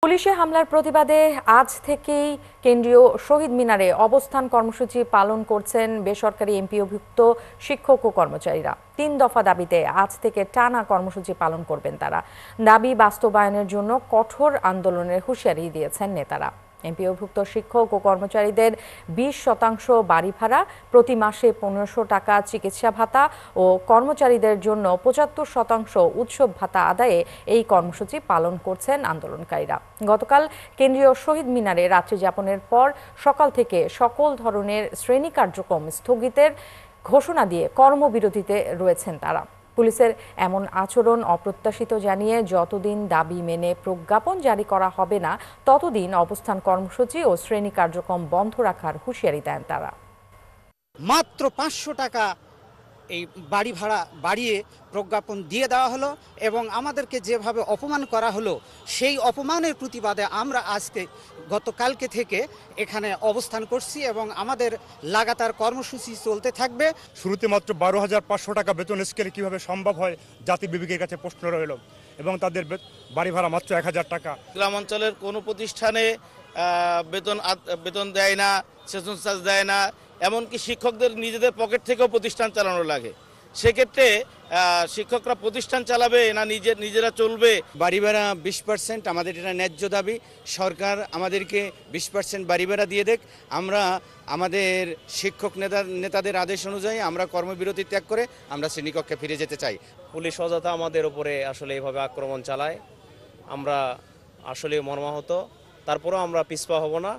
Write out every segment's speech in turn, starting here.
পুলিশে হামলার প্রতিবাদে আজ থেকেই কেন্দ্রীয় শহীদ মিনারে অবস্থান কর্মসূচি পালন করছেন বেসরকারি এমপিওভুক্ত শিক্ষক ও কর্মচারীরা। ৩ দফা দাবিতে আজ থেকে টানা কর্মসূচি পালন করবেন তারা। দাবি বাস্তবায়নের জন্য কঠোর আন্দোলনের হুঁশিয়ারি দিয়েছেন নেতারা। এমপিওভুক্ত শিক্ষক ও কর্মচারীদের ২০% বাড়ি ভাড়া, প্রতি মাসে ১৫০০ টাকা চিকিৎসা ভাতা ও কর্মচারীদের জন্য ৭৫% উৎসব ভাতা আদায়ে এই কর্মসূচি পালন করছেন আন্দোলনকারীরা। গতকাল কেন্দ্রীয় শহীদ মিনারে রাত্রি যাপনের পর সকাল থেকে সকল ধরনের শ্রেণী কার্যক্রম স্থগিতের ঘোষণা দিয়ে কর্মবিরতিতে রয়েছেন তারা। পুলিশের এমন আচরণ অপ্রত্যাশিত জানিয়ে যতদিন দাবি মেনে প্রজ্ঞাপন জারি করা হবে না ততদিন অবস্থান কর্মসূচি ও শ্রেণী কার্যক্রম বন্ধ রাখার হুঁশিয়ারি দেন তারা। মাত্র ৫০০ টাকা এই বাড়ি ভাড়া বাড়িয়ে প্রজ্ঞাপন দিয়ে দেওয়া হলো এবং আমাদেরকে যেভাবে অপমান করা হলো সেই অপমানের প্রতিবাদে আমরা আজকে গতকালকে থেকে এখানে অবস্থান করছি এবং আমাদের লাগাতার কর্মসূচি চলতে থাকবে। শুরুতে মাত্র ১২,৫০০ টাকা বেতন স্কেলে কীভাবে সম্ভব হয় জাতি বিবেকের কাছে প্রশ্ন রইল এবং তাদের বাড়ি ভাড়া মাত্র ১,০০০ টাকা। গ্রামাঞ্চলের কোনো প্রতিষ্ঠানে বেতন দেয় না, সেশন চার্জ দেয় না, এমনকি শিক্ষকদের নিজেদের পকেট থেকেও প্রতিষ্ঠান চালানো লাগে। সেক্ষেত্রে শিক্ষকরা প্রতিষ্ঠান চালাবে না নিজেরা চলবে? বাড়ি ভাড়া ২০%, আমাদের এটা ন্যায্য দাবি। সরকার আমাদেরকে ২০% বাড়ি ভাড়া দিয়ে দেখ। আমরা আমাদের শিক্ষক নেতাদের আদেশ অনুযায়ী আমরা কর্মবিরতি ত্যাগ করে আমরা শ্রেণীকক্ষে ফিরে যেতে চাই। পুলিশ অযথা আমাদের উপরে আসলে এইভাবে আক্রমণ চালায়, আমরা আসলে মর্মাহত। তারপরেও আমরা পিছপা হব না,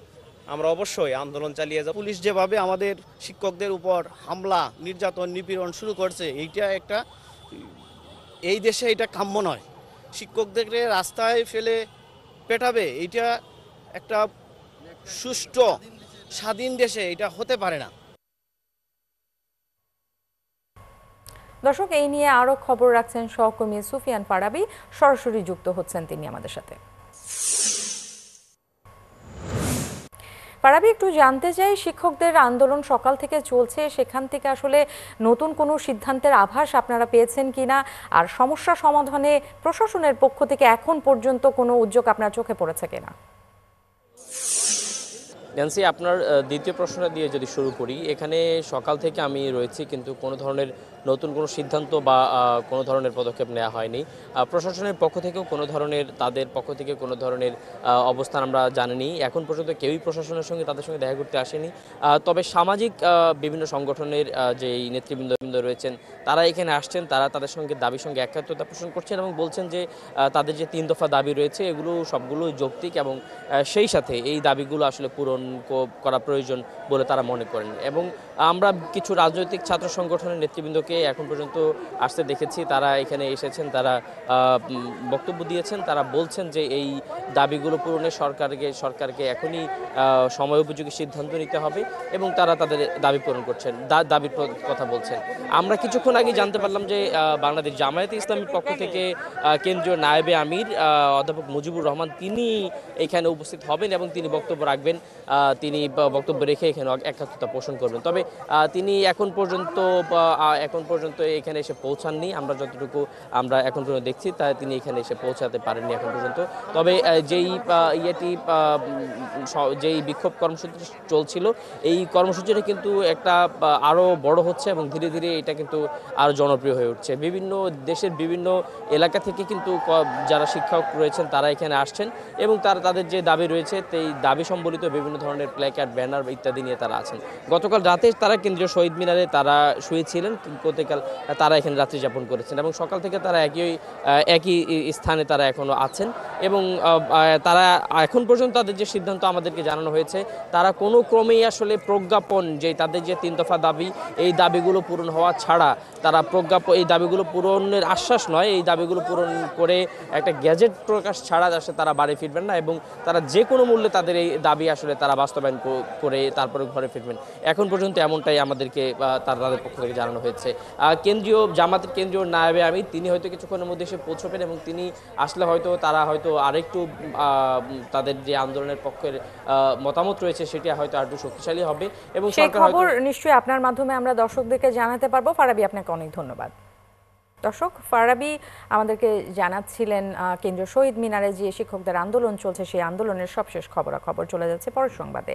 আমরা অবশ্যই আন্দোলন চালিয়ে যাব। পুলিশ যেভাবে আমাদের শিক্ষকদের উপর হামলা, নির্যাতন, নিপীড়ন শুরু করছে, এই দেশে এটা কাম্য নয়। শিক্ষকদেরকে রাস্তায় ফেলে পেটাবে, এটা একটা সুষ্ঠু স্বাধীন দেশে এটা হতে পারে না। দর্শক, এই নিয়ে আরো খবর রাখছেন সহকর্মী সুফিয়ান ফারাবী, সরাসরি যুক্ত হচ্ছেন তিনি আমাদের সাথে। ফারাবী, একটু জানতে চাই, শিক্ষকদের আন্দোলন সকাল থেকে চলছে, সেখান থেকে আসলে নতুন কোনো সিদ্ধান্তের আভাস আপনারা পেয়েছেন কিনা, আর সমস্যা সমাধানে প্রশাসনের পক্ষ থেকে এখন পর্যন্ত কোনো উদ্যোগ আপনার চোখে পড়েছে কিনা? ন্যান্সি, আপনার দ্বিতীয় প্রশ্নটা দিয়ে যদি শুরু করি, এখানে সকাল থেকে আমি রয়েছি, কিন্তু কোনো ধরনের নতুন কোনো সিদ্ধান্ত বা কোনো ধরনের পদক্ষেপ নেওয়া হয়নি। প্রশাসনের পক্ষ থেকেও তাদের পক্ষ থেকে কোনো ধরনের অবস্থান আমরা জানিনি। এখন পর্যন্ত কেউই প্রশাসনের সঙ্গে তাদের সঙ্গে দেখা করতে আসেনি। তবে সামাজিক বিভিন্ন সংগঠনের যে নেতৃবৃন্দ রয়েছেন তারা এখানে আসছেন, তারা তাদের সঙ্গে দাবির সঙ্গে একাত্মতা পোষণ করছেন এবং বলছেন যে তাদের যে ৩ দফা দাবি রয়েছে এগুলো সবগুলোই যৌক্তিক এবং সেই সাথে এই দাবিগুলো আসলে পূরণ করা প্রয়োজন বলে তারা মনে করেন। এবং আমরা কিছু রাজনৈতিক ছাত্র সংগঠনের নেতৃবৃন্দকে এখন পর্যন্ত আসতে দেখেছি, তারা এখানে এসেছেন, তারা বক্তব্য দিয়েছেন, তারা বলছেন যে এই দাবিগুলো পূরণে সরকারকে এখনই সময় উপযোগী সিদ্ধান্ত নিতে হবে এবং তারা তাদের দাবি পূরণ করছেন, দাবির কথা বলছেন। আমরা কিছুক্ষণ আগে জানতে পারলাম যে বাংলাদেশ জামায়াতে ইসলামীর পক্ষ থেকে কেন্দ্রীয় নায়েবে আমির অধ্যাপক মুজিবুর রহমান তিনি এখানে উপস্থিত হবেন এবং তিনি বক্তব্য রাখবেন। তিনি বক্তব্য রেখে এখানে একাত্মতা পোষণ করবেন। তবে তিনি এখন পর্যন্ত এখানে এসে পৌঁছাননি। আমরা এখন পর্যন্ত দেখছি তিনি এখানে এসে পৌঁছাতে পারেননি এখন পর্যন্ত। তবে যেই বিক্ষোভ কর্মসূচি চলছিল, এই কর্মসূচিটা কিন্তু একটা আরও বড় হচ্ছে এবং ধীরে ধীরে এটা কিন্তু আরও জনপ্রিয় হয়ে উঠছে। দেশের বিভিন্ন এলাকা থেকে কিন্তু যারা শিক্ষক রয়েছেন তারা এখানে আসছেন এবং তাদের যে দাবি রয়েছে সেই দাবি সম্বলিত বিভিন্ন ধরনের প্ল্যাকার্ড, ব্যানার ইত্যাদি নিয়ে তারা আছেন। গতকাল রাতে তারা কেন্দ্রীয় শহীদ মিনারে তারা শুয়েছিলেন, গতকাল তারা এখানে রাত্রি যাপন করেছেন এবং সকাল থেকে তারা একই স্থানে তারা এখনও আছেন এবং তারা এখন পর্যন্ত তাদের যে সিদ্ধান্ত আমাদেরকে জানানো হয়েছে, তারা কোনো ক্রমেই আসলে প্রজ্ঞাপন যে তাদের যে ৩ দফা দাবি, এই দাবিগুলো পূরণ হওয়া ছাড়া তারা এই দাবিগুলো পূরণের আশ্বাস নয়, এই দাবিগুলো পূরণ করে একটা গ্যাজেট প্রকাশ ছাড়া আসলে তারা বাড়ি ফিরবেন না এবং তারা যে কোনো মূল্যে তাদের এই দাবি আসলে তারা বাস্তবায়ন করে তারপরে ঘরে ফিরবেন। এখন পর্যন্ত এমনটাই আমাদেরকে তাদের পক্ষ থেকে জানানো হয়েছে। জামাতের কেন্দ্রীয় নায়েবে আমির তিনি হয়তো কিছুক্ষণের মধ্যে এসে পৌঁছবেন এবং তিনি আসলে তারা হয়তো আরেকটু তাদের যে আন্দোলনের পক্ষের মতামত রয়েছে সেটি হয়তো আরেকটু শক্তিশালী হবে এবং সেই খবর নিশ্চয়ই আপনার মাধ্যমে আমরা দর্শকদেরকে জানাতে পারবো। ফারাবী, আপনাকে অনেক ধন্যবাদ। দর্শক, ফারাবী আমাদেরকে জানাচ্ছিলেন কেন্দ্রীয় শহীদ মিনারে যে শিক্ষকদের আন্দোলন চলছে সেই আন্দোলনের সবশেষ খবরাখবর। চলে যাচ্ছে পরের সংবাদে।